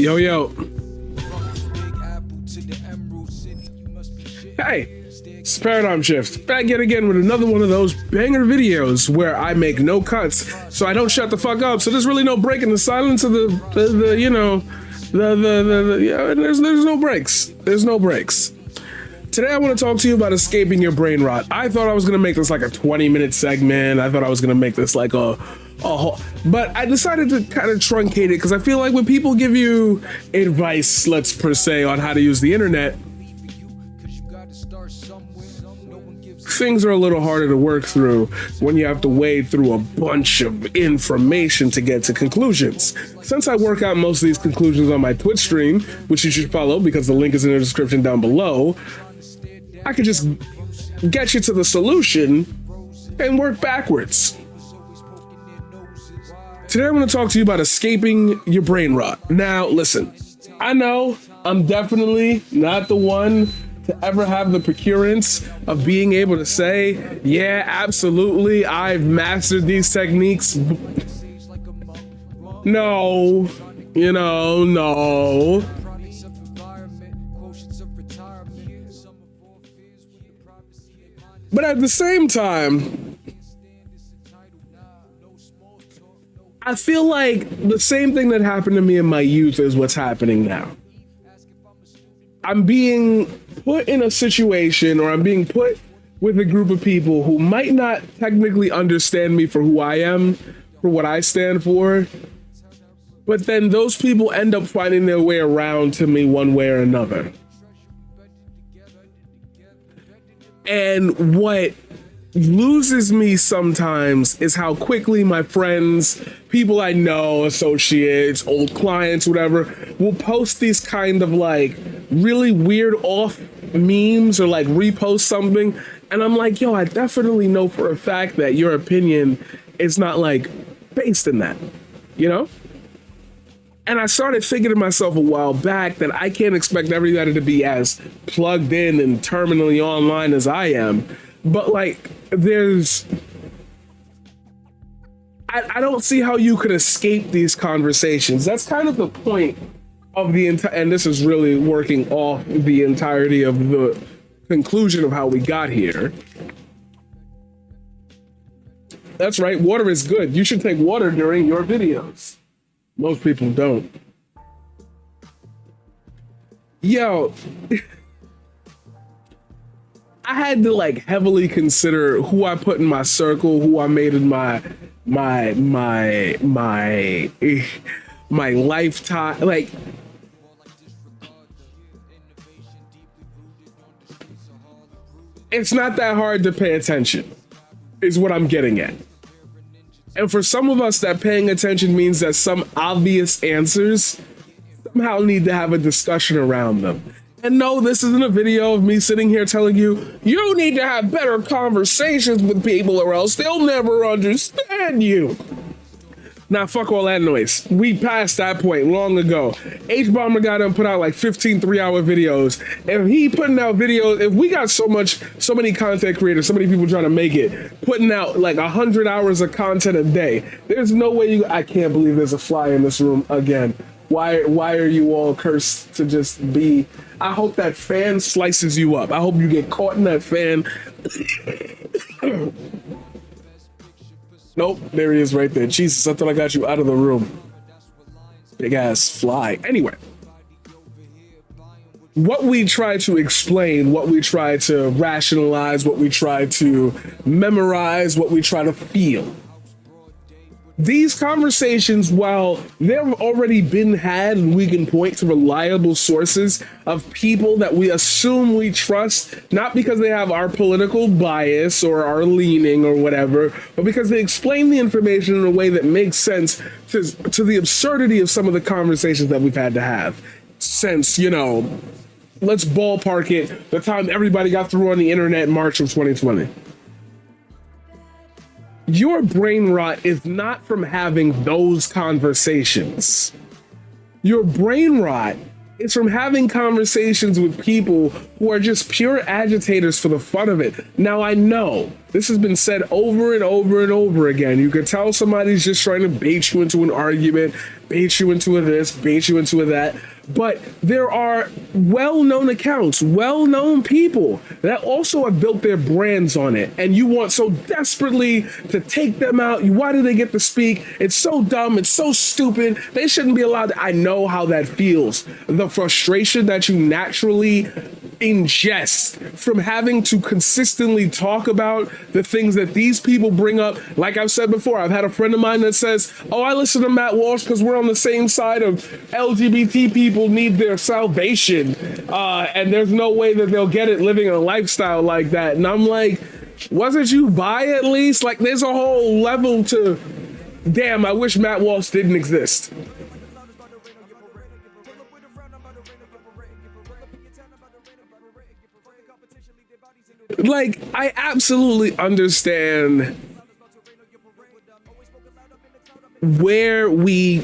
Yo, yo. Hey, it's Paradigm Shift. Back yet again with another one of those banger videos where I make no cuts, so I don't shut the fuck up. So there's really no break in the silence of the you know, there's no breaks. There's no breaks. Today I want to talk to you about escaping your brain rot. I thought I was going to make this like a 20-minute segment. I thought I was going to make this like a whole, but I decided to kind of truncate it because I feel like when people give you advice, let's per se, on how to use the internet, things are a little harder to work through when you have to wade through a bunch of information to get to conclusions. Since I work out most of these conclusions on my Twitch stream, which you should follow because the link is in the description down below, I could just get you to the solution and work backwards. Today I'm going to talk to you about escaping your brain rot. Now, listen, I know I'm definitely not the one to ever have the procurence of being able to say, yeah, absolutely, I've mastered these techniques. No, no. But at the same time, I feel like the same thing that happened to me in my youth is what's happening now. I'm being put in a situation, or I'm being put with a group of people who might not technically understand me for who I am, for what I stand for, but then those people end up finding their way around to me one way or another. And what loses me sometimes is how quickly my friends, people I know, associates, old clients, whatever, will post these kind of like really weird off memes or like repost something. And I'm like, yo, I definitely know for a fact that your opinion is not like based in that, you know? And I started thinking to myself a while back that I can't expect everybody to be as plugged in and terminally online as I am. But like, I don't see how you could escape these conversations. That's kind of the point of the entire, and this is really working off the entirety of the conclusion of how we got here. That's right, water is good. You should take water during your videos. Most people don't. Yo, I had to like heavily consider who I put in my circle, who I made in my lifetime. Like, it's not that hard to pay attention, is what I'm getting at. And for some of us, that paying attention means that some obvious answers somehow need to have a discussion around them. And no, this isn't a video of me sitting here telling you, you need to have better conversations with people or else they'll never understand you. Now, fuck all that noise. We passed that point long ago. H-Bomber got him put out like 15 3-hour videos. If he putting out videos, if we got so many content creators, so many people trying to make it, putting out like 100 hours of content a day, there's no way I can't believe there's a fly in this room again. Why are you all cursed to just be? I hope that fan slices you up. I hope you get caught in that fan. Nope, there he is right there. Jesus, I thought I got you out of the room. Big ass fly. Anyway, what we try to explain, what we try to rationalize, what we try to memorize, what we try to feel. These conversations, while they've already been had and we can point to reliable sources of people that we assume we trust, not because they have our political bias or our leaning or whatever, but because they explain the information in a way that makes sense to the absurdity of some of the conversations that we've had to have since, you know, let's ballpark it, the time everybody got through on the internet in March of 2020. Your brain rot is not from having those conversations. Your brain rot is from having conversations with people who are just pure agitators for the fun of it. Now, I know This has been said over and over and over again. You could tell somebody's just trying to bait you into an argument, bait you into a this, bait you into a that. But there are well-known accounts, well-known people that also have built their brands on it. And you want so desperately to take them out. Why do they get to speak? It's so dumb. It's so stupid. They shouldn't be allowed to. I know how that feels. The frustration that you naturally ingest from having to consistently talk about the things that these people bring up. Like I've said before, I've had a friend of mine that says, oh, I listen to Matt Walsh because we're on the same side of LGBT people need their salvation. And there's no way that they'll get it living a lifestyle like that. And I'm like, wasn't you bi at least? Like, there's a whole level to, damn, I wish Matt Walsh didn't exist. Like, I absolutely understand where we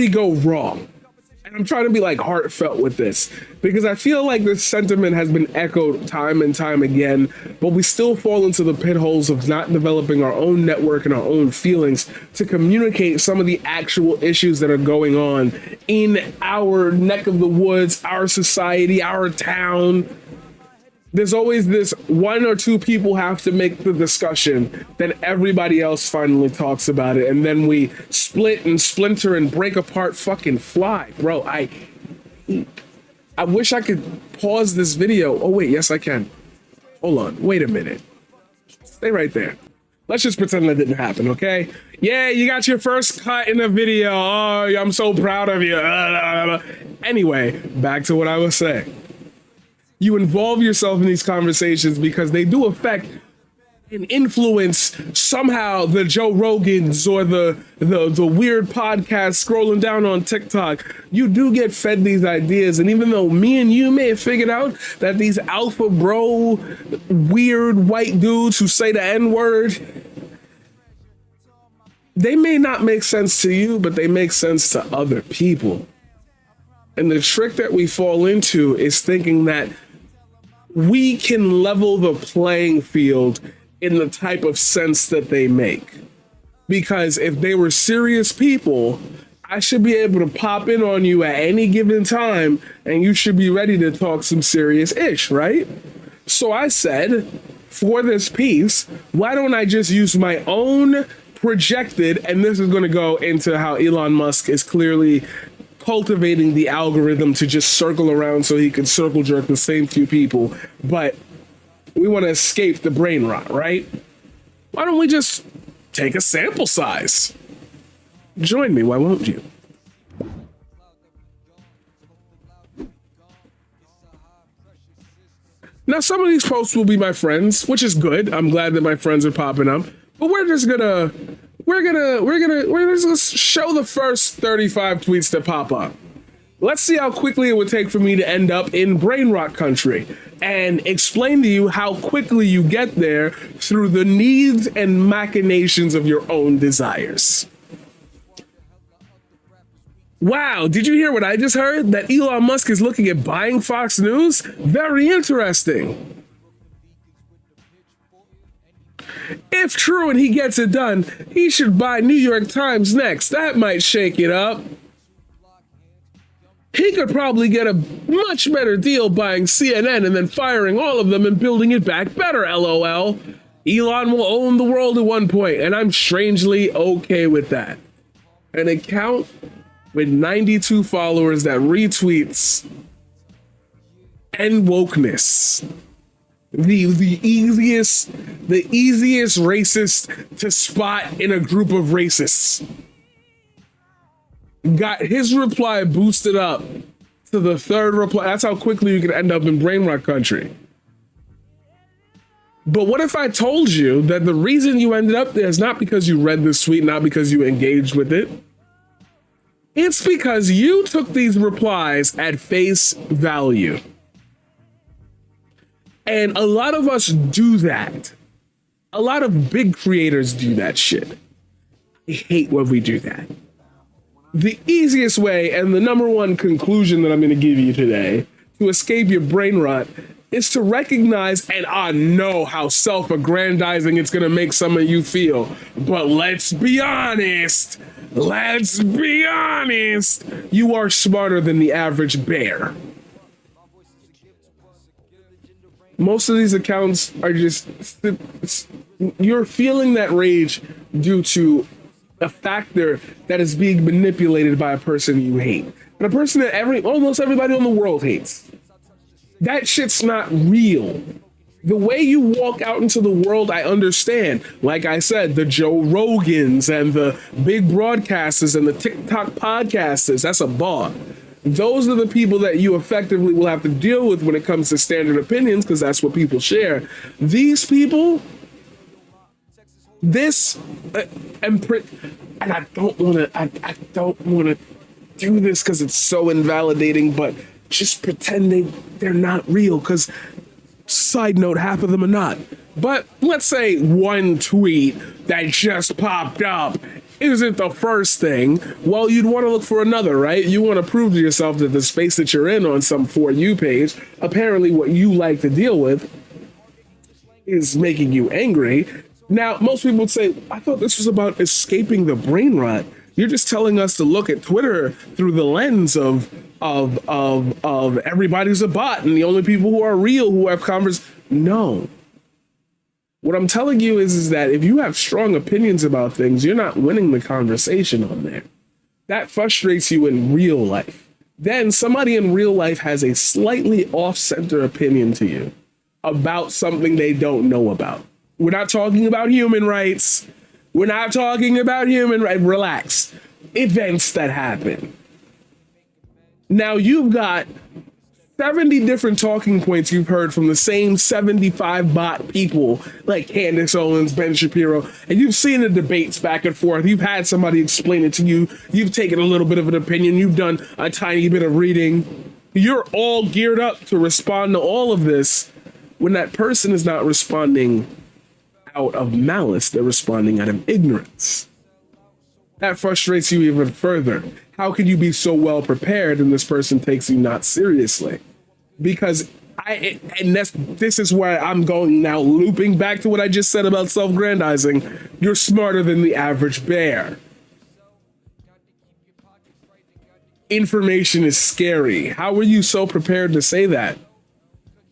go wrong. And I'm trying to be like heartfelt with this because I feel like this sentiment has been echoed time and time again, but we still fall into the pit holes of not developing our own network and our own feelings to communicate some of the actual issues that are going on in our neck of the woods, our society, our town. There's always this one or two people have to make the discussion, then everybody else finally talks about it, and then we split and splinter and break apart, fucking fly. Bro, I wish I could pause this video. Oh wait, yes I can. Hold on, wait a minute. Stay right there. Let's just pretend that didn't happen, okay? Yeah, you got your first cut in the video. Oh, I'm so proud of you. Anyway, back to what I was saying. You involve yourself in these conversations because they do affect and influence somehow the Joe Rogans or the weird podcast scrolling down on TikTok. You do get fed these ideas, and even though me and you may have figured out that these alpha bro weird white dudes who say the N-word, they may not make sense to you, but they make sense to other people. And the trick that we fall into is thinking that we can level the playing field in the type of sense that they make. Because if they were serious people, I should be able to pop in on you at any given time and you should be ready to talk some serious ish, right? So I said, for this piece, why don't I just use my own projected, and this is going to go into how Elon Musk is clearly cultivating the algorithm to just circle around so he can circle jerk the same few people, but we want to escape the brain rot, right? Why don't we just take a sample size? Join me, why won't you? Now, some of these posts will be my friends, which is good. I'm glad that my friends are popping up, but we're just gonna show the first 35 tweets that pop up. Let's see how quickly it would take for me to end up in brain rot country and explain to you how quickly you get there through the needs and machinations of your own desires. Wow, did you hear what I just heard? That Elon Musk is looking at buying Fox News? Very interesting. If true and he gets it done, he should buy New York Times next. That might shake it up. He could probably get a much better deal buying CNN and then firing all of them and building it back better, LOL. Elon will own the world at one point, and I'm strangely okay with that. An account with 92 followers that retweets and wokeness. The easiest racist to spot in a group of racists. Got his reply boosted up to the third reply. That's how quickly you can end up in brain rot country. But what if I told you that the reason you ended up there is not because you read this tweet, not because you engaged with it. It's because you took these replies at face value. And a lot of us do that. A lot of big creators do that shit. I hate when we do that. The easiest way and the number one conclusion that I'm going to give you today to escape your brain rot is to recognize, and I know how self-aggrandizing it's going to make some of you feel, but let's be honest. Let's be honest. You are smarter than the average bear. Most of these accounts are just, you're feeling that rage due to a factor that is being manipulated by a person you hate. And a person that almost everybody in the world hates. That shit's not real. The way you walk out into the world, I understand. Like I said, the Joe Rogans and the big broadcasters and the TikTok podcasters, that's a bar. Those are the people that you effectively will have to deal with when it comes to standard opinions, because that's what people share. These people, and I don't want to do this because it's so invalidating, but just pretending they're not real, because side note, half of them are not. But let's say one tweet that just popped up isn't the first thing. Well, you'd want to look for another, right? You want to prove to yourself that the space that you're in on some For You page, apparently what you like to deal with is making you angry. Now, most people would say, I thought this was about escaping the brain rot. You're just telling us to look at Twitter through the lens of everybody's a bot and the only people who are real who have No. What I'm telling you is that if you have strong opinions about things, you're not winning the conversation on there. That frustrates you in real life. Then somebody in real life has a slightly off-center opinion to you about something they don't know about. We're not talking about human rights. We're not talking about human rights. Relax. Events that happen. Now you've got 70 different talking points you've heard from the same 75 bot people like Candace Owens, Ben Shapiro, and you've seen the debates back and forth. You've had somebody explain it to you. You've taken a little bit of an opinion. You've done a tiny bit of reading. You're all geared up to respond to all of this when that person is not responding out of malice. They're responding out of ignorance. That frustrates you even further. How can you be so well prepared and this person takes you not seriously? Because this is where I'm going now, looping back to what I just said about self-grandizing. You're smarter than the average bear. Information is scary. How were you so prepared to say that?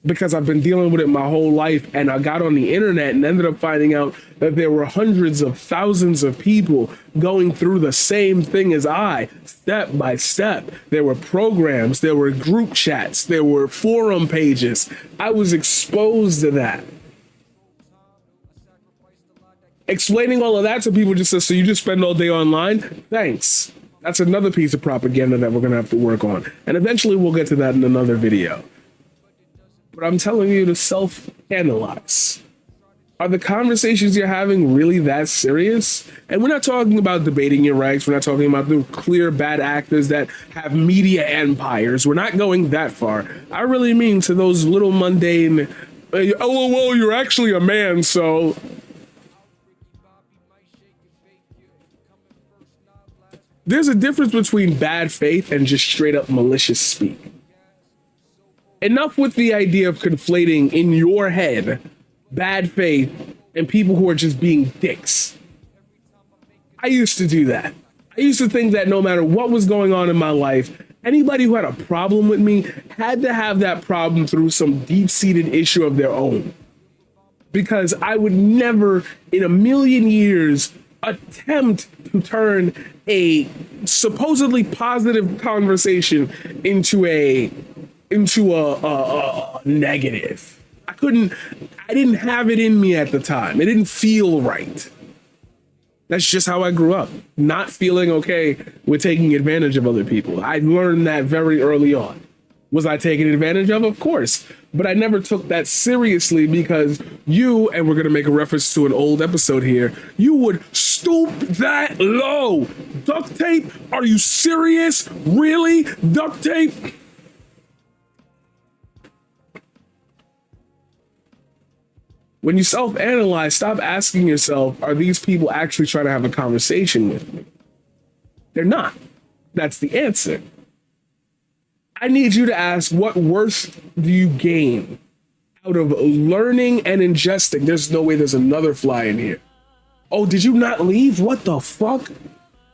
Because I've been dealing with it my whole life, and I got on the internet and ended up finding out that there were hundreds of thousands of people going through the same thing as I, step by step. There were programs, there were group chats, there were forum pages. I was exposed to that. Explaining all of that to people just says, so you just spend all day online? Thanks. That's another piece of propaganda that we're going to have to work on. And eventually we'll get to that in another video. But I'm telling you to self-analyze. Are the conversations you're having really that serious? And we're not talking about debating your rights. We're not talking about the clear bad actors that have media empires. We're not going that far. I really mean to those little mundane, LOL, you're actually a man, so... There's a difference between bad faith and just straight up malicious speak. Enough with the idea of conflating in your head bad faith and people who are just being dicks. I used to do that. I used to think that no matter what was going on in my life, anybody who had a problem with me had to have that problem through some deep-seated issue of their own. Because I would never in a million years attempt to turn a supposedly positive conversation into a negative. I didn't have it in me at the time. It didn't feel right. That's just how I grew up, not feeling okay with taking advantage of other people. I learned that very early on. Was I taken advantage of? Of course. But I never took that seriously because you, and we're going to make a reference to an old episode here, you would stoop that low. Duct tape? Are you serious? Really? Duct tape? When you self-analyze, stop asking yourself, are these people actually trying to have a conversation with me? They're not. That's the answer. I need you to ask, what worth do you gain out of learning and ingesting? There's no way there's another fly in here. Oh, did you not leave? What the fuck?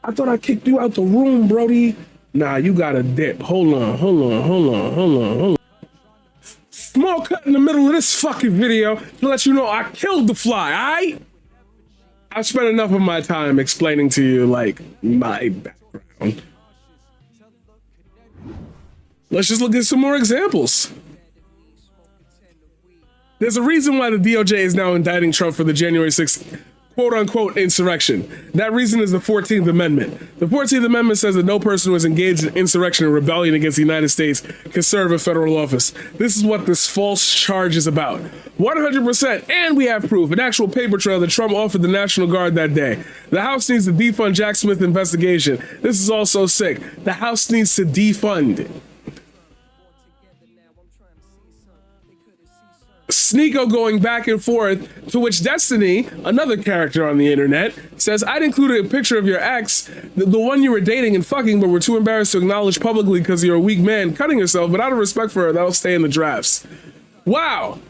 I thought I kicked you out the room, Brody. Nah, you got a dip. Hold on. Small cut in the middle of this fucking video to let you know I killed the fly, alright? I've spent enough of my time explaining to you, like, my background. Let's just look at some more examples. There's a reason why the DOJ is now indicting Trump for the January 6th quote-unquote insurrection. That reason is the 14th Amendment. The 14th Amendment says that no person who is engaged in insurrection or rebellion against the United States can serve in federal office. This is what this false charge is about. 100%, and we have proof, an actual paper trail that Trump offered the National Guard that day. The House needs to defund Jack Smith investigation. This is all so sick. The House needs to defund. Sneeko going back and forth, to which Destiny, another character on the internet, says, I'd included a picture of your ex, the one you were dating and fucking, but were too embarrassed to acknowledge publicly because you're a weak man cutting yourself, but out of respect for her, that'll stay in the drafts. Wow.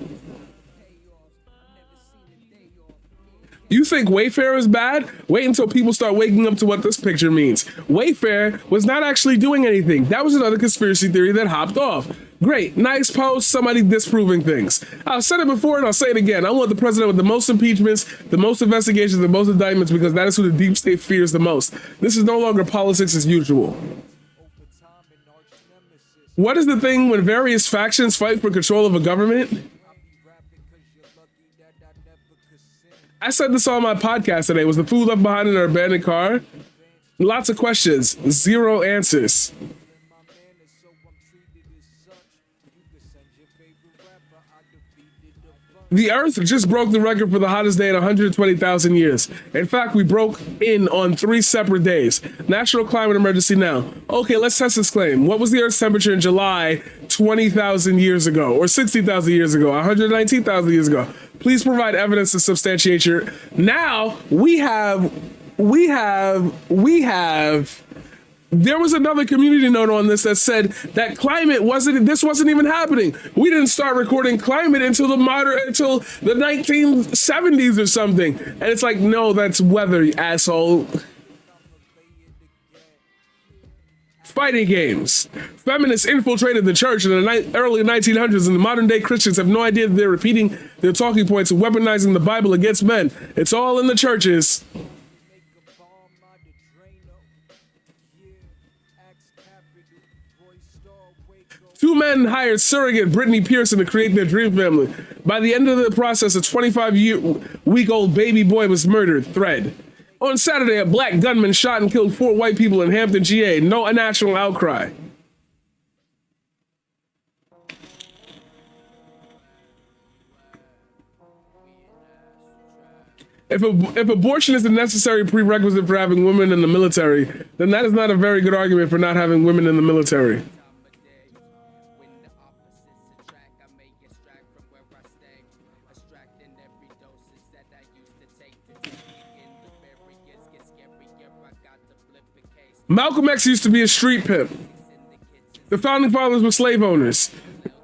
You think Wayfair is bad? Wait until people start waking up to what this picture means. Wayfair was not actually doing anything. That was another conspiracy theory that hopped off. Great, nice post, somebody disproving things. I've said it before and I'll say it again. I want the president with the most impeachments, the most investigations, the most indictments, because that is who the deep state fears the most. This is no longer politics as usual. What is the thing when various factions fight for control of a government? I said this on my podcast today. Was the food left behind in an abandoned car? Lots of questions, zero answers. The Earth just broke the record for the hottest day in 120,000 years. In fact, we broke in on 3 separate days. National climate emergency now. Okay, let's test this claim. What was the Earth's temperature in July 20,000 years ago, or 60,000 years ago, 119,000 years ago? Please provide evidence to substantiate your... Now, we have... There was another community note on this that said that this wasn't even happening. We didn't start recording climate until the 1970s or something. And it's like, no, that's weather, you asshole. Fighting games. Feminists infiltrated the church in the early 1900s, and the modern day Christians have no idea that they're repeating their talking points and weaponizing the Bible against men. It's all in the churches. Two men hired surrogate Brittany Pearson to create their dream family. By the end of the process, a 25-week-old baby boy was murdered. Thread. On Saturday, a black gunman shot and killed 4 white people in Hampton, GA. No national outcry. If abortion is a necessary prerequisite for having women in the military, then that is not a very good argument for not having women in the military. Malcolm X used to be a street pimp. The founding fathers were slave owners.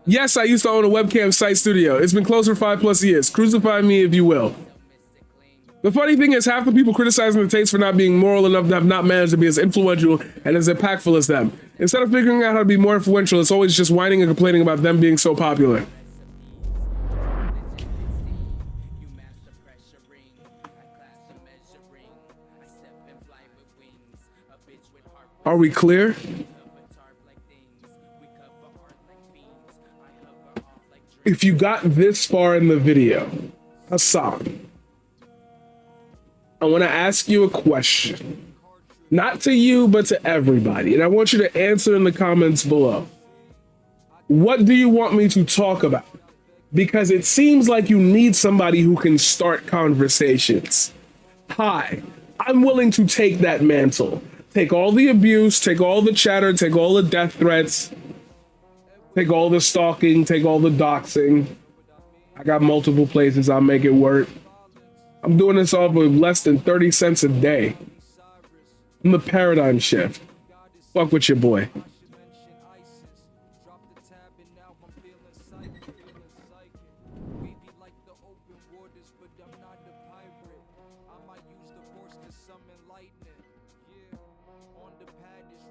Yes, I used to own a webcam site studio. It's been closed for 5+ years. Crucify me if you will. The funny thing is, half the people criticizing the Tates for not being moral enough to have not managed to be as influential and as impactful as them. Instead of figuring out how to be more influential, it's always just whining and complaining about them being so popular. Are we clear? If you got this far in the video, Hassan, I want to ask you a question. Not to you, but to everybody. And I want you to answer in the comments below. What do you want me to talk about? Because it seems like you need somebody who can start conversations. Hi, I'm willing to take that mantle. Take all the abuse, take all the chatter, take all the death threats, take all the stalking, take all the doxing. I got multiple places, I'll make it work. I'm doing this off of less than 30 cents a day. I'm the paradigm shift. Fuck with your boy.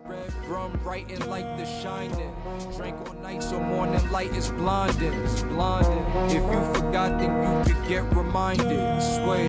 Red rum writing like The Shining. Drank all night so morning light is blinding. It's blinding. If you forgot, then you could get reminded. Sway.